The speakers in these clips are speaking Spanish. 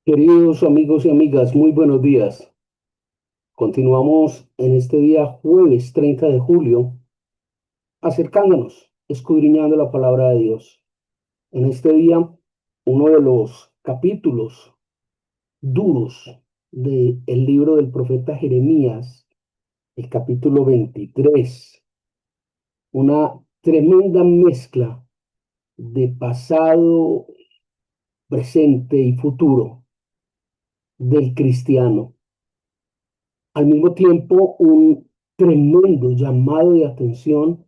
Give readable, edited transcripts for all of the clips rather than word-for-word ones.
Queridos amigos y amigas, muy buenos días. Continuamos en este día jueves 30 de julio, acercándonos, escudriñando la palabra de Dios. En este día, uno de los capítulos duros del libro del profeta Jeremías, el capítulo 23, una tremenda mezcla de pasado, presente y futuro del cristiano. Al mismo tiempo, un tremendo llamado de atención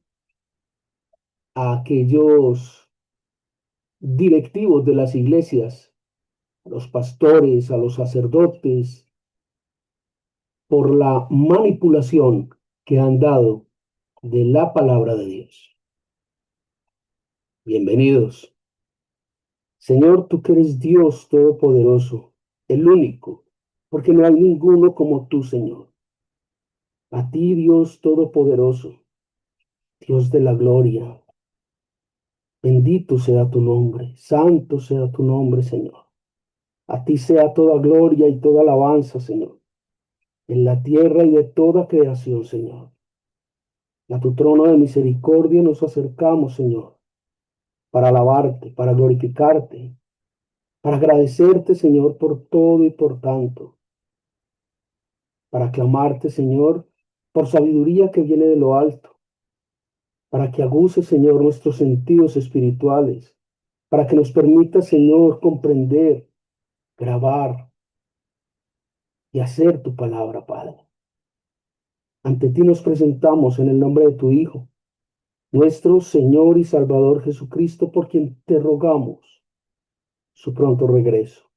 a aquellos directivos de las iglesias, a los pastores, a los sacerdotes, por la manipulación que han dado de la palabra de Dios. Bienvenidos. Señor, tú que eres Dios Todopoderoso, el único, porque no hay ninguno como tú, Señor. A ti, Dios Todopoderoso, Dios de la gloria. Bendito sea tu nombre, santo sea tu nombre, Señor. A ti sea toda gloria y toda alabanza, Señor, en la tierra y de toda creación, Señor. A tu trono de misericordia nos acercamos, Señor, para alabarte, para glorificarte, para agradecerte, Señor, por todo y por tanto, para clamarte, Señor, por sabiduría que viene de lo alto, para que aguce, Señor, nuestros sentidos espirituales, para que nos permita, Señor, comprender, grabar y hacer tu palabra, Padre. Ante ti nos presentamos en el nombre de tu Hijo, nuestro Señor y Salvador Jesucristo, por quien te rogamos su pronto regreso.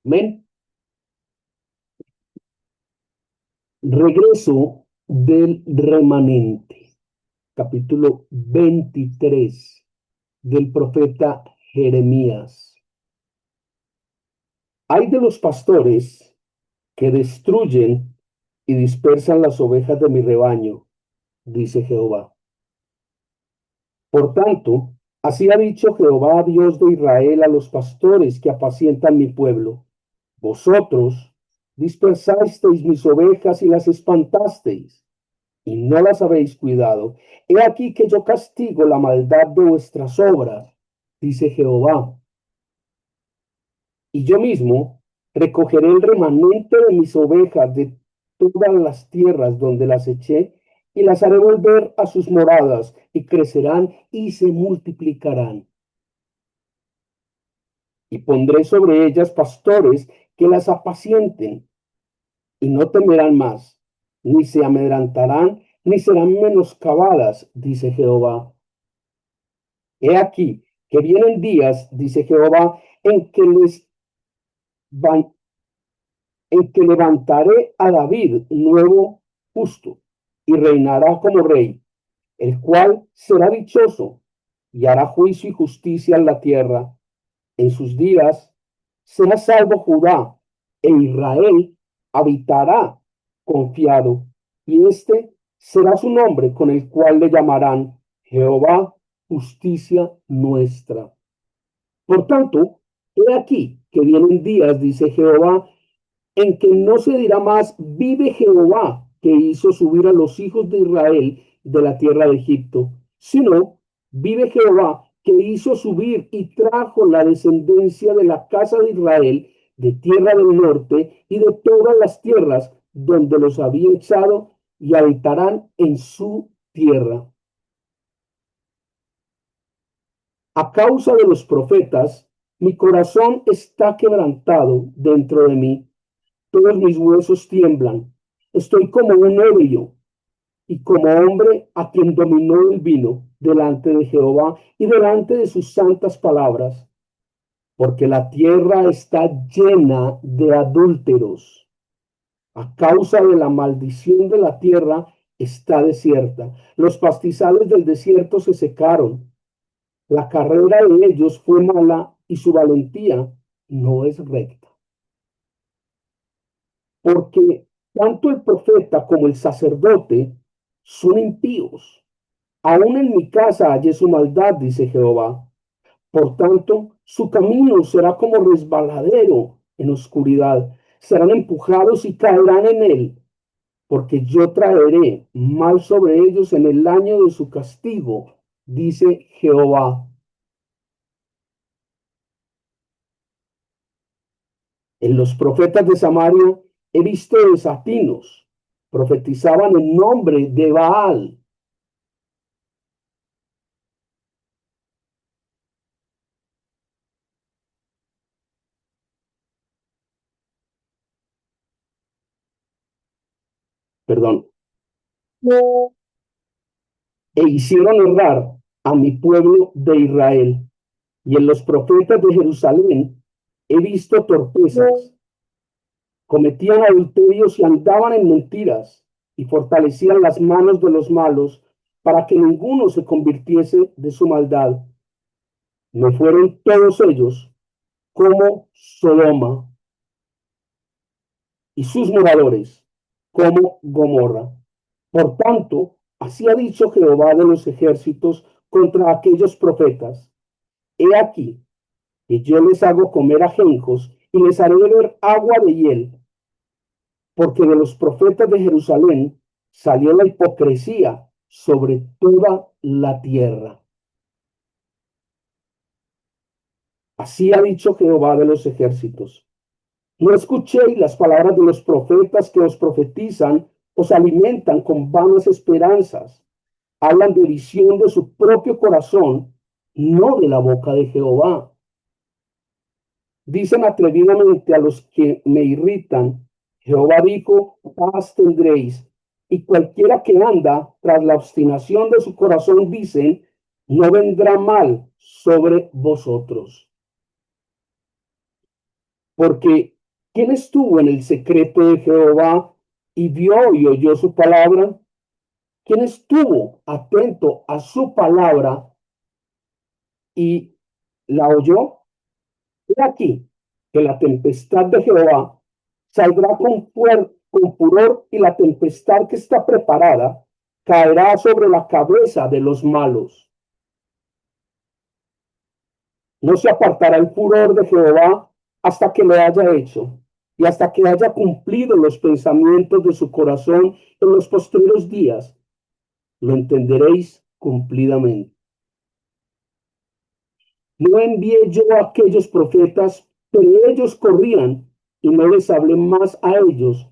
Amén. Regreso del remanente, capítulo 23 del profeta Jeremías. Hay de los pastores que destruyen y dispersan las ovejas de mi rebaño, dice Jehová. Por tanto, así ha dicho Jehová, Dios de Israel, a los pastores que apacientan mi pueblo. Vosotros dispersasteis mis ovejas y las espantasteis, y no las habéis cuidado. He aquí que yo castigo la maldad de vuestras obras, dice Jehová. Y yo mismo recogeré el remanente de mis ovejas de todas las tierras donde las eché, y las haré volver a sus moradas, y crecerán y se multiplicarán. Y pondré sobre ellas pastores que las apacienten, y no temerán más, ni se amedrentarán, ni serán menoscabadas, dice Jehová. He aquí que vienen días, dice Jehová, en que les van, en que levantaré a David nuevo justo, y reinará como rey, el cual será dichoso, y hará juicio y justicia en la tierra. En sus días será salvo Judá, e Israel habitará confiado, y este será su nombre con el cual le llamarán Jehová, justicia nuestra. Por tanto, he aquí que vienen días, dice Jehová, en que no se dirá más, vive Jehová, que hizo subir a los hijos de Israel de la tierra de Egipto, sino, vive Jehová, que hizo subir y trajo la descendencia de la casa de Israel de tierra del norte y de todas las tierras donde los había echado, y habitarán en su tierra. A causa de los profetas, mi corazón está quebrantado dentro de mí, todos mis huesos tiemblan. Estoy como un ebrio y como hombre a quien dominó el vino delante de Jehová y delante de sus santas palabras, porque la tierra está llena de adúlteros. A causa de la maldición de la tierra está desierta. Los pastizales del desierto se secaron. La carrera de ellos fue mala y su valentía no es recta. Porque tanto el profeta como el sacerdote son impíos. Aún en mi casa hallé su maldad, dice Jehová. Por tanto, su camino será como resbaladero en oscuridad, serán empujados y caerán en él, porque yo traeré mal sobre ellos en el año de su castigo, dice Jehová. En los profetas de Samaria he visto desatinos, profetizaban en nombre de Baal. Perdón, e hicieron errar a mi pueblo de Israel. Y en los profetas de Jerusalén he visto torpezas, cometían adulterios y andaban en mentiras, y fortalecían las manos de los malos para que ninguno se convirtiese de su maldad. Me fueron todos ellos como Sodoma y sus moradores como Gomorra. Por tanto, así ha dicho Jehová de los ejércitos contra aquellos profetas: He aquí que yo les hago comer ajenjos y les haré beber agua de hiel, porque de los profetas de Jerusalén salió la hipocresía sobre toda la tierra. Así ha dicho Jehová de los ejércitos: No escuchéis las palabras de los profetas que os profetizan, os alimentan con vanas esperanzas, hablan de visión de su propio corazón, no de la boca de Jehová. Dicen atrevidamente a los que me irritan: Jehová dijo, paz tendréis. Y cualquiera que anda tras la obstinación de su corazón, dicen, no vendrá mal sobre vosotros. Porque ¿quién estuvo en el secreto de Jehová y vio y oyó su palabra? ¿Quién estuvo atento a su palabra y la oyó? He aquí que la tempestad de Jehová saldrá con furor, y la tempestad que está preparada caerá sobre la cabeza de los malos. No se apartará el furor de Jehová hasta que lo haya hecho y hasta que haya cumplido los pensamientos de su corazón en los postreros días. Lo entenderéis cumplidamente. No envié yo a aquellos profetas, pero ellos corrían y no les hablé más a ellos,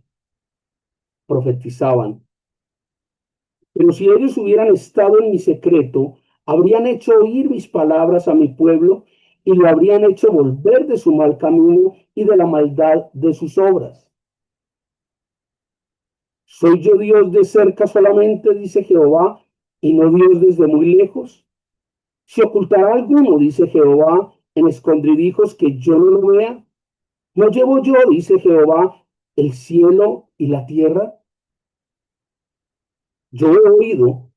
profetizaban. Pero si ellos hubieran estado en mi secreto, habrían hecho oír mis palabras a mi pueblo y lo habrían hecho volver de su mal camino y de la maldad de sus obras. ¿Soy yo Dios de cerca solamente, dice Jehová, y no Dios desde muy lejos? ¿Se ocultará alguno, dice Jehová, en escondrijos que yo no lo vea? ¿No llevo yo, dice Jehová, el cielo y la tierra? Yo he oído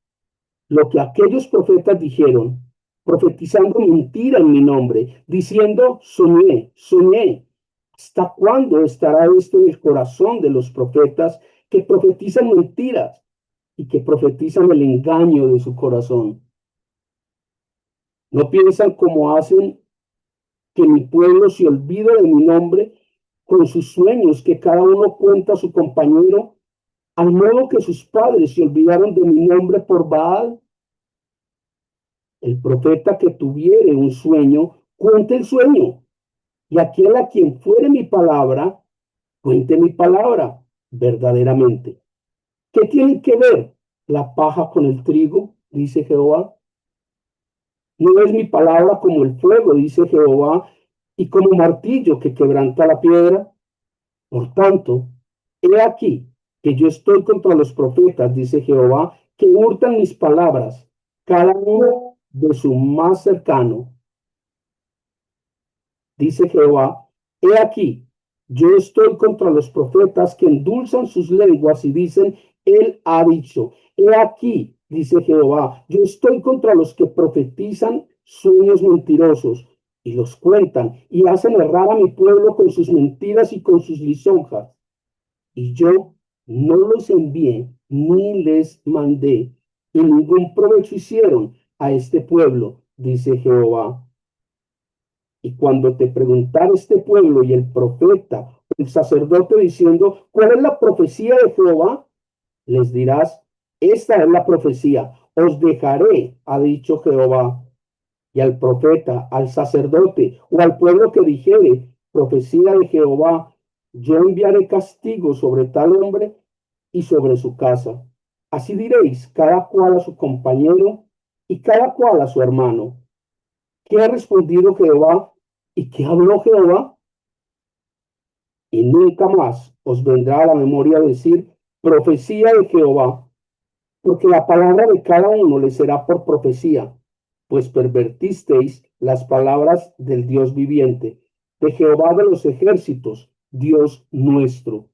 lo que aquellos profetas dijeron, profetizando mentira en mi nombre, diciendo, soñé, soñé. ¿Hasta cuándo estará esto en el corazón de los profetas que profetizan mentiras y que profetizan el engaño de su corazón? ¿No piensan como hacen que mi pueblo se olvide de mi nombre con sus sueños que cada uno cuenta a su compañero, al modo que sus padres se olvidaron de mi nombre por Baal? El profeta que tuviere un sueño, cuente el sueño, y aquel a quien fuere mi palabra, cuente mi palabra verdaderamente. ¿Qué tiene que ver la paja con el trigo? Dice Jehová. ¿No es mi palabra como el fuego, dice Jehová, y como martillo que quebranta la piedra? Por tanto, he aquí que yo estoy contra los profetas, dice Jehová, que hurtan mis palabras, cada uno de su más cercano. Dice Jehová, he aquí, yo estoy contra los profetas que endulzan sus lenguas y dicen, él ha dicho. He aquí, dice Jehová, yo estoy contra los que profetizan sueños mentirosos y los cuentan y hacen errar a mi pueblo con sus mentiras y con sus lisonjas. Y yo no los envié ni les mandé, y ningún provecho hicieron a este pueblo, dice Jehová. Y cuando te preguntara este pueblo y el profeta, el sacerdote diciendo, ¿cuál es la profecía de Jehová? Les dirás, esta es la profecía, os dejaré, ha dicho Jehová, y al profeta, al sacerdote o al pueblo que dijere, profecía de Jehová, yo enviaré castigo sobre tal hombre y sobre su casa. Así diréis, cada cual a su compañero y cada cual a su hermano. ¿Qué ha respondido Jehová y qué habló Jehová? Y nunca más os vendrá a la memoria decir profecía de Jehová, porque la palabra de cada uno le será por profecía, pues pervertisteis las palabras del Dios viviente, de Jehová de los ejércitos, Dios nuestro.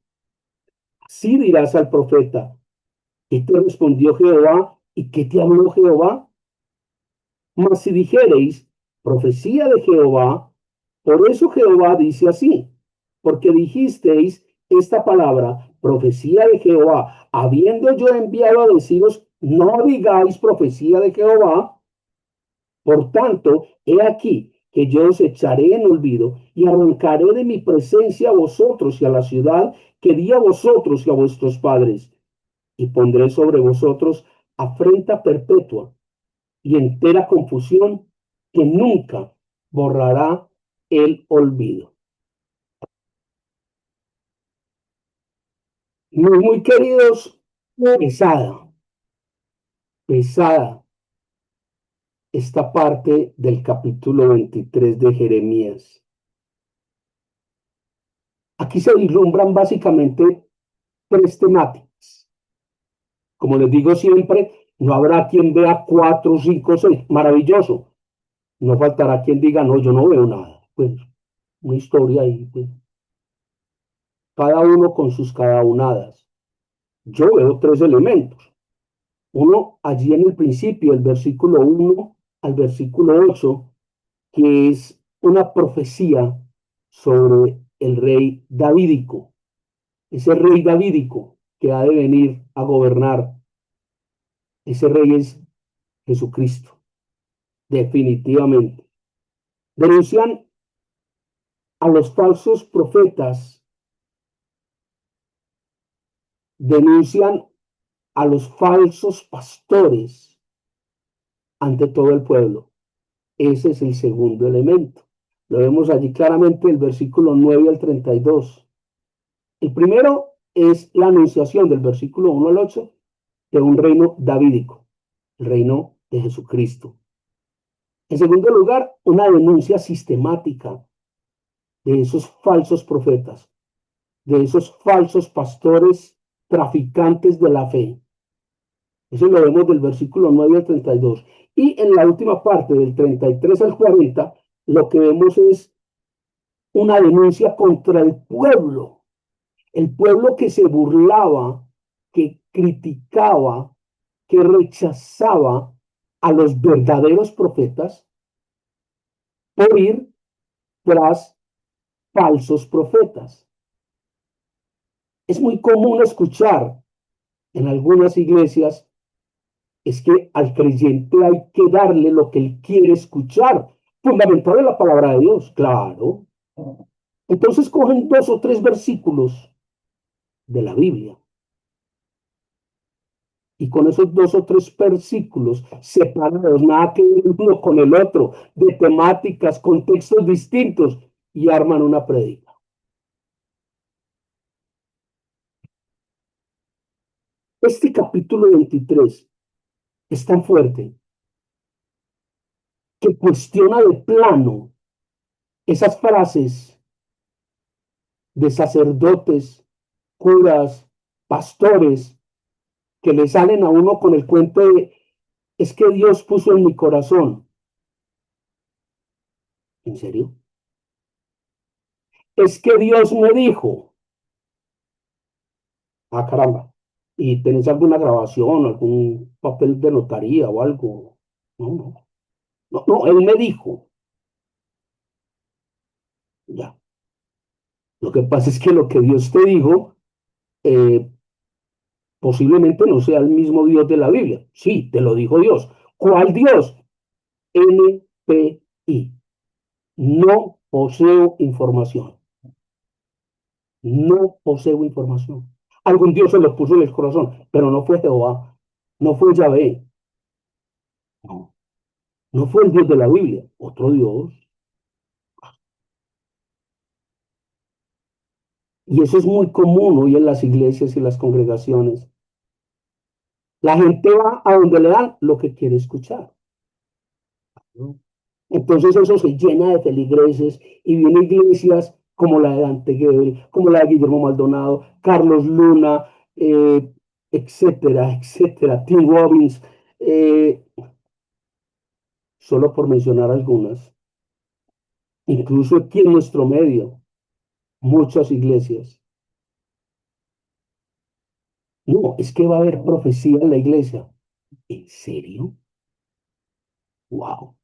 Sí dirás al profeta, ¿qué te respondió Jehová y qué te habló Jehová? Mas si dijereis, profecía de Jehová, por eso Jehová dice así, porque dijisteis esta palabra, profecía de Jehová, habiendo yo enviado a deciros, no digáis profecía de Jehová. Por tanto, he aquí que yo os echaré en olvido y arrancaré de mi presencia a vosotros y a la ciudad que di a vosotros y a vuestros padres, y pondré sobre vosotros afrenta perpetua y entera confusión que nunca borrará el olvido. Muy queridos, pesada, pesada esta parte del capítulo 23 de Jeremías. Aquí se vislumbran básicamente tres temáticas. Como les digo siempre, no habrá quien vea cuatro, cinco, seis. Maravilloso. No faltará quien diga, no, yo no veo nada. Pues una historia ahí, pues, cada uno con sus cada unadas. Yo veo tres elementos. Uno, allí en el principio, el versículo 1 al versículo 8, que es una profecía sobre el rey davídico, ese rey davídico que ha de venir a gobernar. Ese rey es Jesucristo, definitivamente. Denuncian a los falsos profetas, denuncian a los falsos pastores ante todo el pueblo. Ese es el segundo elemento. Lo vemos allí claramente el versículo 9 al 32. El primero es la anunciación del versículo 1 al 8 de un reino davídico, el reino de Jesucristo. En segundo lugar, una denuncia sistemática de esos falsos profetas, de esos falsos pastores traficantes de la fe. Eso lo vemos del versículo 9 al 32. Y en la última parte, del 33 al 40, lo que vemos es una denuncia contra el pueblo que se burlaba, que criticaba, que rechazaba a los verdaderos profetas por ir tras falsos profetas. Es muy común escuchar en algunas iglesias, es que al creyente hay que darle lo que él quiere escuchar, fundamentado en la palabra de Dios, claro. Entonces cogen dos o tres versículos de la Biblia y con esos dos o tres versículos separados, nada que ver uno con el otro, de temáticas, contextos distintos, y arman una prédica. Este capítulo 23 es tan fuerte que cuestiona de plano esas frases de sacerdotes, curas, pastores, que le salen a uno con el cuento de, es que Dios puso en mi corazón. ¿En serio? Es que Dios me dijo. Ah, caramba. ¿Y tenés alguna grabación, algún papel de notaría o algo? No, no. No, no, él me dijo. Ya. Lo que pasa es que lo que Dios te dijo, eh, posiblemente no sea el mismo Dios de la Biblia. Sí, te lo dijo Dios. ¿Cuál Dios? NPI. No poseo información. No poseo información. Algún Dios se lo puso en el corazón, pero no fue Jehová, no fue Yahvé, no, no fue el Dios de la Biblia, otro Dios. Y eso es muy común hoy en las iglesias y las congregaciones. La gente va a donde le dan lo que quiere escuchar, ¿no? Entonces eso se llena de feligreses y vienen iglesias como la de Dante Gebel, como la de Guillermo Maldonado, Carlos Luna, eh, etcétera, etcétera, Tim Robbins, eh, solo por mencionar algunas. Incluso aquí en nuestro medio, muchas iglesias. No, es que va a haber profecía en la iglesia. ¿En serio? Wow.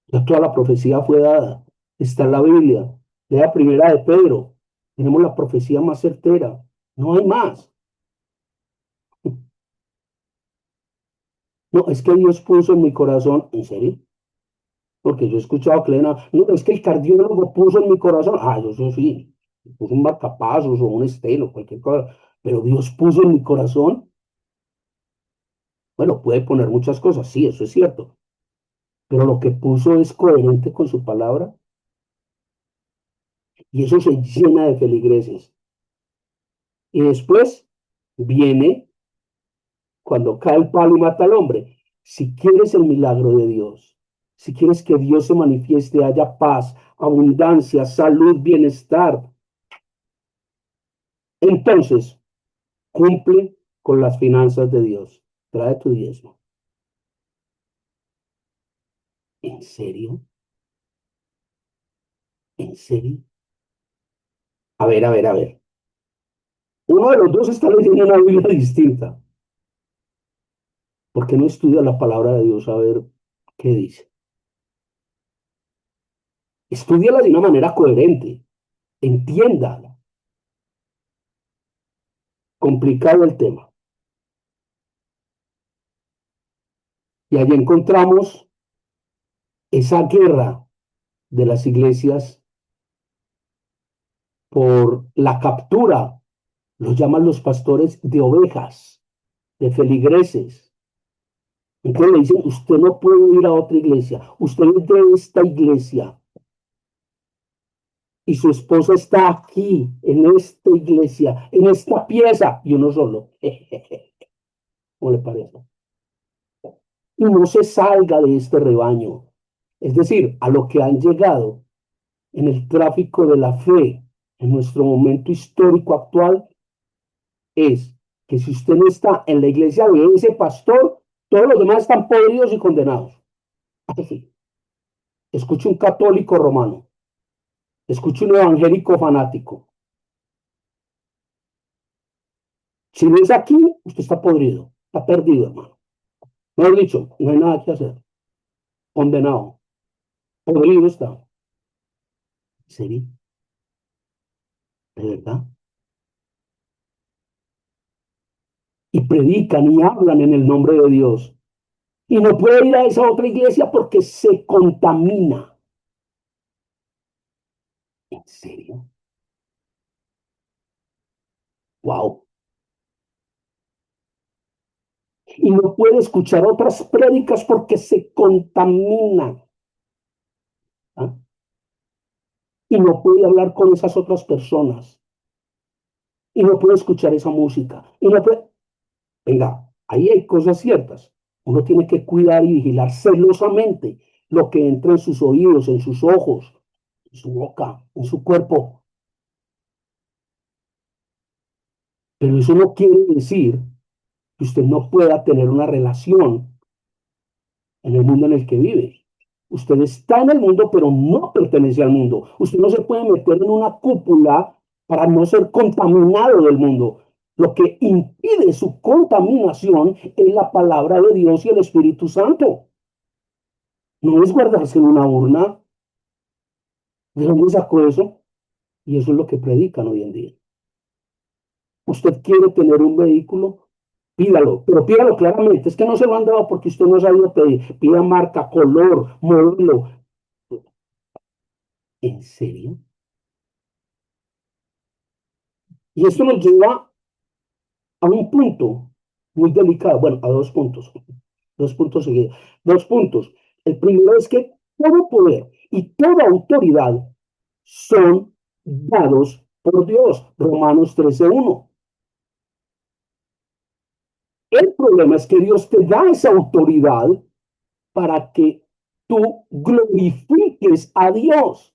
Ya toda la profecía fue dada. Está en la Biblia. Lea primera de Pedro. Tenemos la profecía más certera. No hay más. No, es que Dios puso en mi corazón. ¿En serio? Porque yo he escuchado que no, es que el cardiólogo puso en mi corazón. Ah, yo sí. Puso un marcapasos o un esteno, cualquier cosa. Pero Dios puso en mi corazón. Bueno, puede poner muchas cosas. Sí, eso es cierto. Pero lo que puso es coherente con su palabra y eso se llena de feligreses. Y después viene cuando cae el palo y mata al hombre. Si quieres el milagro de Dios, si quieres que Dios se manifieste, haya paz, abundancia, salud, bienestar, entonces cumple con las finanzas de Dios. Trae tu diezmo. ¿En serio? ¿En serio? A ver, a ver, a ver. Uno de los dos está leyendo una Biblia distinta. ¿Por qué no estudia la palabra de Dios a ver qué dice? Estúdiala de una manera coherente, entiéndala. Complicado el tema. Y allí encontramos esa guerra de las iglesias por la captura, lo llaman los pastores de ovejas, de feligreses. Entonces le dicen, usted no puede ir a otra iglesia, usted es de esta iglesia y su esposa está aquí, en esta iglesia, en esta pieza, y uno solo. ¿Cómo le parece? Y no se salga de este rebaño. Es decir, a lo que han llegado en el tráfico de la fe en nuestro momento histórico actual es que si usted no está en la iglesia de ese pastor, todos los demás están podridos y condenados. Así. Escuche un católico romano, escuche un evangélico fanático. Si no es aquí, usted está podrido, está perdido, hermano. Mejor dicho, no hay nada que hacer. Condenado, podrido está. ¿En serio? ¿De verdad? Y predican y hablan en el nombre de Dios. Y no puede ir a esa otra iglesia porque se contamina. ¿En serio? Wow. Y no puede escuchar otras prédicas porque se contamina. ¿Ah? Y no puede hablar con esas otras personas. Y no puede escuchar esa música. Y no puede... Venga, ahí hay cosas ciertas. Uno tiene que cuidar y vigilar celosamente lo que entra en sus oídos, en sus ojos, en su boca, en su cuerpo. Pero eso no quiere decir que usted no pueda tener una relación en el mundo en el que vive. Usted está en el mundo, pero no pertenece al mundo. Usted no se puede meter en una cúpula para no ser contaminado del mundo. Lo que impide su contaminación es la palabra de Dios y el Espíritu Santo. No es guardarse en una urna. ¿De dónde sacó eso? Y eso es lo que predican hoy en día. Usted quiere tener un vehículo, pídalo, pero pídalo claramente. Es que no se lo han dado porque usted no ha sabido pedir. Pida marca, color, modelo. ¿En serio? Y esto nos lleva a un punto muy delicado, bueno, a dos puntos seguidos, dos puntos. El primero es que todo poder y toda autoridad son dados por Dios. Romanos 13:1. El problema es que Dios te da esa autoridad para que tú glorifiques a Dios,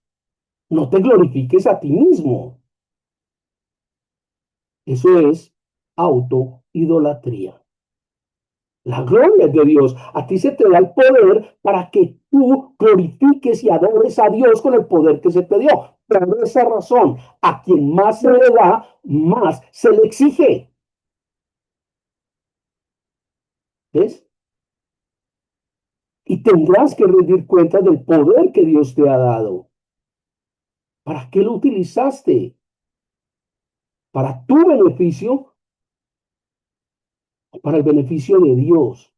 no te glorifiques a ti mismo. Eso es autoidolatría. La gloria es de Dios. A ti se te da el poder para que tú glorifiques y adores a Dios con el poder que se te dio. Por esa razón, a quien más se le da, más se le exige. ¿Ves? Y tendrás que rendir cuentas del poder que Dios te ha dado. ¿Para qué lo utilizaste? ¿Para tu beneficio o para el beneficio de Dios?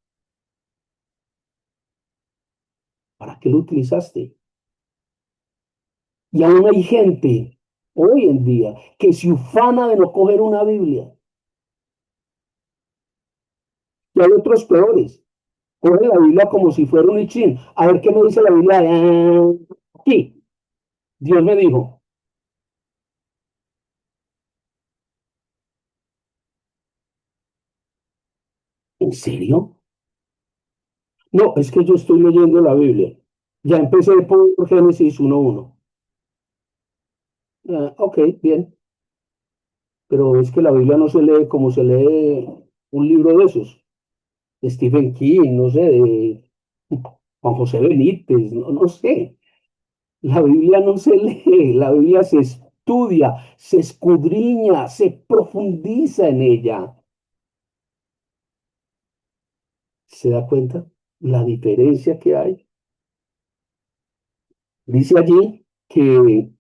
¿Para qué lo utilizaste? Y aún hay gente hoy en día que se ufana de no coger una Biblia. Y hay otros peores. Cogen la Biblia como si fuera un lichín. A ver qué me dice la Biblia. Aquí, Dios me dijo. ¿En serio? No, es que yo estoy leyendo la Biblia. Ya empecé por Génesis 1:1. Ok, bien. Pero es que la Biblia no se lee como se lee un libro de esos. De Stephen King, no sé, de Juan José Benítez, no, no sé. La Biblia no se lee, la Biblia se estudia, se escudriña, se profundiza en ella. ¿Se da cuenta la diferencia que hay? Dice allí que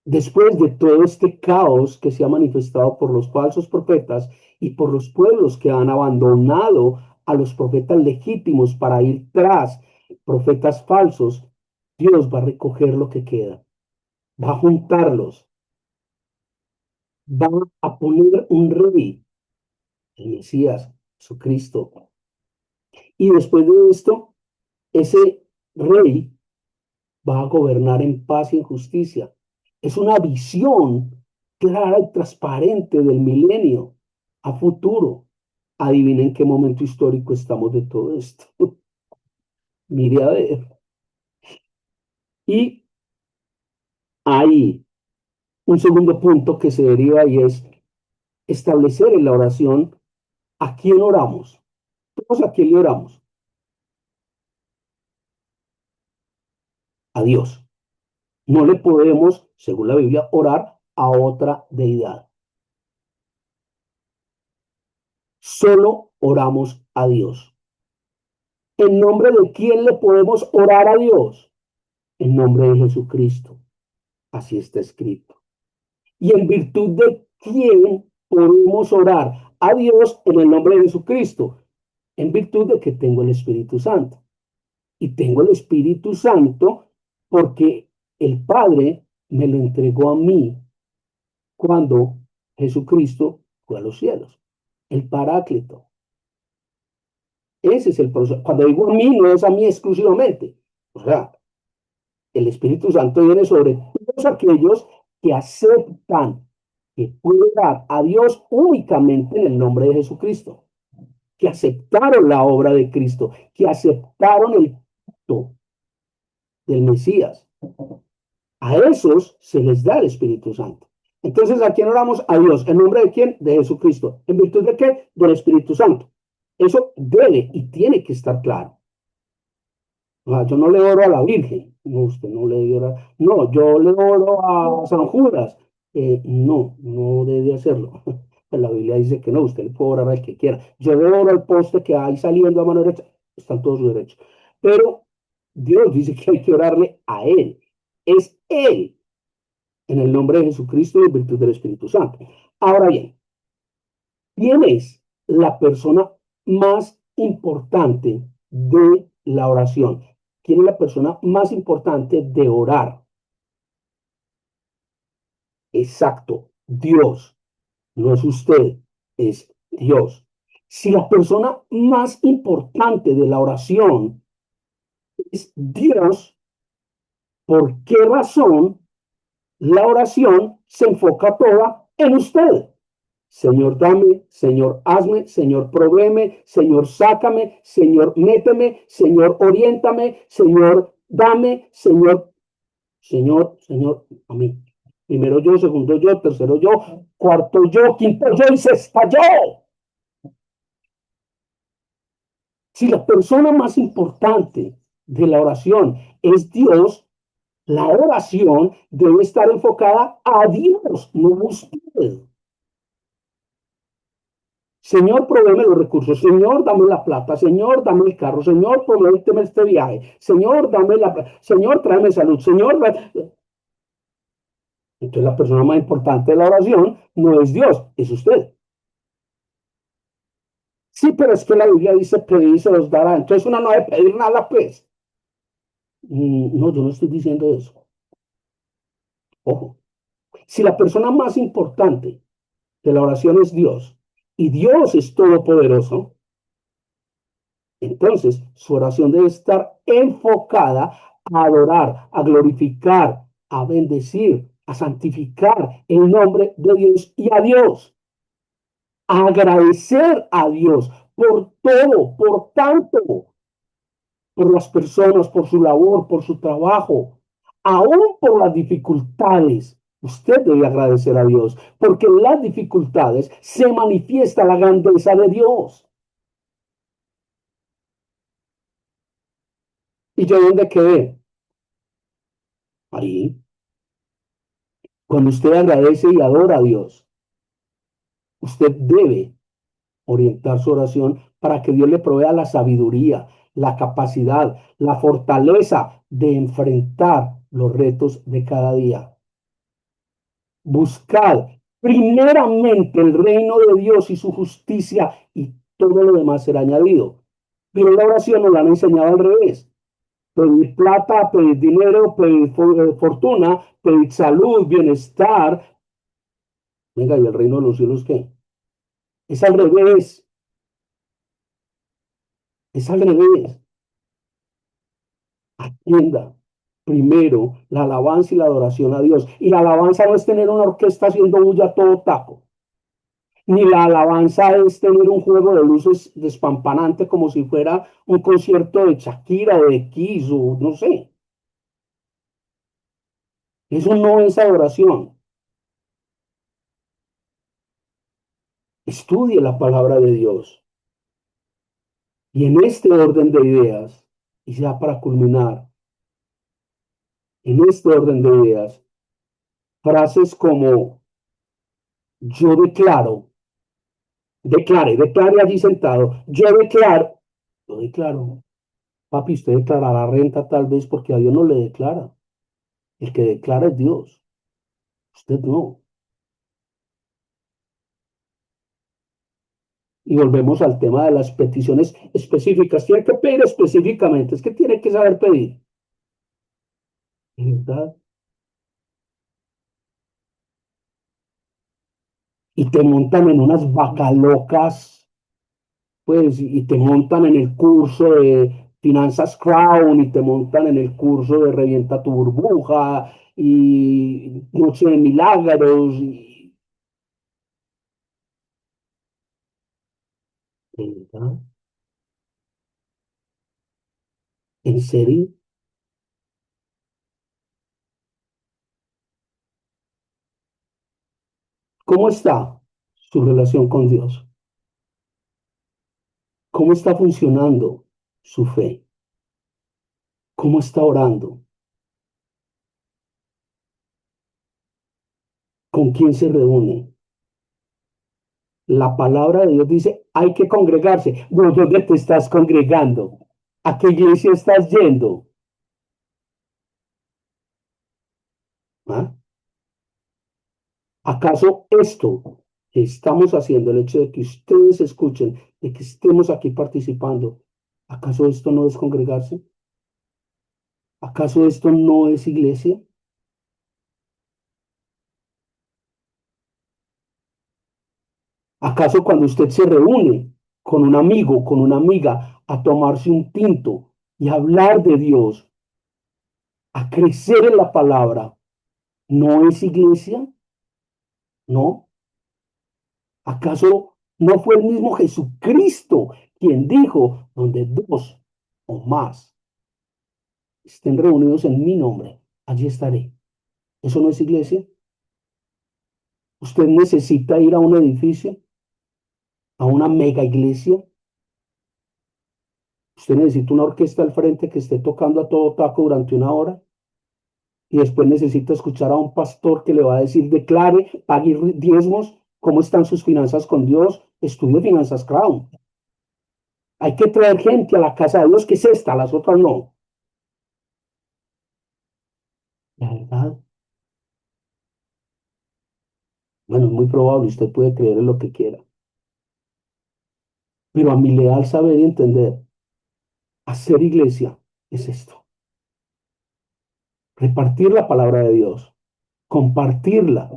después de todo este caos que se ha manifestado por los falsos profetas y por los pueblos que han abandonado a los profetas legítimos para ir tras profetas falsos, Dios va a recoger lo que queda, va a juntarlos, va a poner un rey, el Mesías, Jesucristo. Y después de esto, ese rey va a gobernar en paz y en justicia. Es una visión clara y transparente del milenio a futuro. Adivinen en qué momento histórico estamos de todo esto. Mire a ver. Y hay un segundo punto que se deriva y es establecer en la oración a quién oramos. Todos a quién le oramos. A Dios. No le podemos, según la Biblia, orar a otra deidad. Solo oramos a Dios. ¿En nombre de quién le podemos orar a Dios? En nombre de Jesucristo. Así está escrito. ¿Y en virtud de quién podemos orar a Dios en el nombre de Jesucristo? En virtud de que tengo el Espíritu Santo. Y tengo el Espíritu Santo porque el Padre me lo entregó a mí cuando Jesucristo fue a los cielos. El Paráclito. Ese es el proceso. Cuando digo a mí, no es a mí exclusivamente. O sea, el Espíritu Santo viene sobre todos aquellos que aceptan que puede dar a Dios únicamente en el nombre de Jesucristo, que aceptaron la obra de Cristo, que aceptaron el culto del Mesías. A esos se les da el Espíritu Santo. Entonces, ¿a quién oramos? A Dios. ¿En nombre de quién? De Jesucristo. ¿En virtud de qué? Del Espíritu Santo. Eso debe y tiene que estar claro. Yo no le oro a la Virgen. No, usted no le ora. No, yo le oro a San Judas. No, no debe hacerlo. La Biblia dice que no, usted le puede orar al que quiera. Yo le oro al poste que hay saliendo a mano derecha. Están todos sus derechos. Pero Dios dice que hay que orarle a Él. Es Él, en el nombre de Jesucristo y en virtud del Espíritu Santo. Ahora bien, ¿quién es la persona más importante de la oración? ¿Quién es la persona más importante de orar? Exacto, Dios, no es usted, es Dios. Si la persona más importante de la oración es Dios, ¿por qué razón la oración se enfoca toda en usted? Señor, dame, Señor, hazme, Señor, provéeme, Señor, sácame, Señor, méteme, Señor, oriéntame, Señor, dame, Señor, Señor, Señor, a mí. Primero yo, segundo yo, tercero yo, cuarto yo, quinto yo y sexta yo. Si la persona más importante de la oración es Dios, la oración debe estar enfocada a Dios, no a usted. Señor, provéeme los recursos. Señor, dame la plata. Señor, dame el carro. Señor, prométeme este viaje. Señor, dame la... Señor, tráeme salud. Señor... Entonces la persona más importante de la oración no es Dios, es usted. Sí, pero es que la Biblia dice pedir y se los dará. Entonces uno no debe pedir nada, pues. No, yo no estoy diciendo eso. Ojo. Si la persona más importante de la oración es Dios y Dios es todopoderoso, entonces su oración debe estar enfocada a adorar, a glorificar, a bendecir, a santificar el nombre de Dios y a Dios, a agradecer a Dios por todo, por tanto, por las personas, por su labor, por su trabajo, aún por las dificultades. Usted debe agradecer a Dios, porque en las dificultades se manifiesta la grandeza de Dios. ¿Y yo dónde quedé? Ahí. Cuando usted agradece y adora a Dios, usted debe orientar su oración para que Dios le provea la sabiduría, la capacidad, la fortaleza de enfrentar los retos de cada día. Buscad primeramente el reino de Dios y su justicia y todo lo demás será añadido. Pero la oración nos la han enseñado al revés. Pedir plata, pedir dinero, pedir fortuna, pedir salud, bienestar. Venga, ¿y el reino de los cielos qué? Es al revés, es al revés. Atienda primero la alabanza y la adoración a Dios. Y la alabanza no es tener una orquesta haciendo bulla a todo taco. Ni la alabanza es tener un juego de luces despampanante como si fuera un concierto de Shakira o de Kiss o no sé. Eso no es adoración. Estudie la palabra de Dios. Y en este orden de ideas, y ya para culminar, en este orden de ideas, frases como yo declaro, declare allí sentado, yo declaro, papi, usted declarará renta tal vez porque a Dios no le declara. El que declara es Dios, usted no. Y volvemos al tema de las peticiones específicas. Tiene que pedir específicamente, es que tiene que saber pedir. ¿Verdad? Y te montan en unas vacas locas, pues, y te montan en el curso de Finanzas Crown, y te montan en el curso de Revienta tu burbuja, y Noche de Milagros, y, ¿verdad? ¿En serio? ¿Cómo está su relación con Dios? ¿Cómo está funcionando su fe? ¿Cómo está orando? ¿Con quién se reúne? La palabra de Dios dice, hay que congregarse. Bueno, ¿dónde te estás congregando? ¿A qué iglesia estás yendo? ¿Ah? ¿Acaso esto que estamos haciendo, el hecho de que ustedes escuchen, de que estemos aquí participando, ¿acaso esto no es congregarse? ¿Acaso esto no es iglesia? ¿Acaso cuando usted se reúne con un amigo, con una amiga, a tomarse un tinto y hablar de Dios, a crecer en la palabra, no es iglesia? ¿No? ¿Acaso no fue el mismo Jesucristo quien dijo, donde dos o más estén reunidos en mi nombre, allí estaré? ¿Eso no es iglesia? ¿Usted necesita ir a un edificio, a una mega iglesia? ¿Usted necesita una orquesta al frente que esté tocando a todo taco durante una hora? Y después necesita escuchar a un pastor que le va a decir, declare, pague diezmos, cómo están sus finanzas con Dios, estudie finanzas Crown. Hay que traer gente a la casa de Dios, que es esta, las otras no. La verdad, bueno, es muy probable, usted puede creer en lo que quiera. Pero a mi leal saber y entender, hacer iglesia es esto. Repartir la palabra de Dios, compartirla,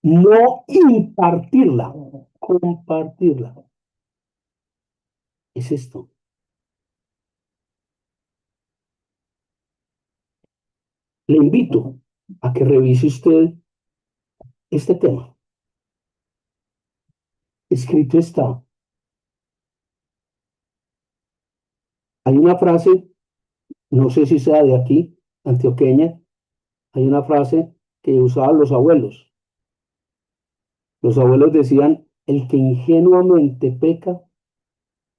no impartirla, compartirla. Es esto. Le invito a que revise usted este tema. Escrito está. Hay una frase, no sé si sea de aquí, antioqueña, hay una frase que usaban los abuelos. Los abuelos decían, el que ingenuamente peca,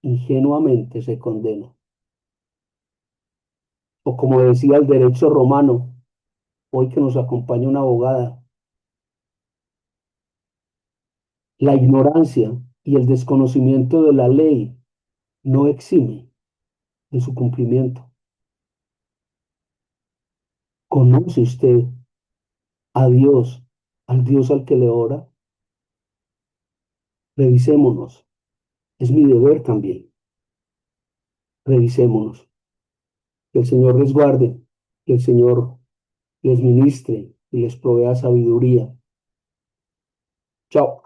ingenuamente se condena. O como decía el derecho romano, hoy que nos acompaña una abogada, la ignorancia y el desconocimiento de la ley no exime de su cumplimiento. ¿Conoce usted a Dios, al Dios al que le ora? Revisémonos. Es mi deber también. Revisémonos. Que el Señor les guarde, que el Señor les ministre y les provea sabiduría. Chao.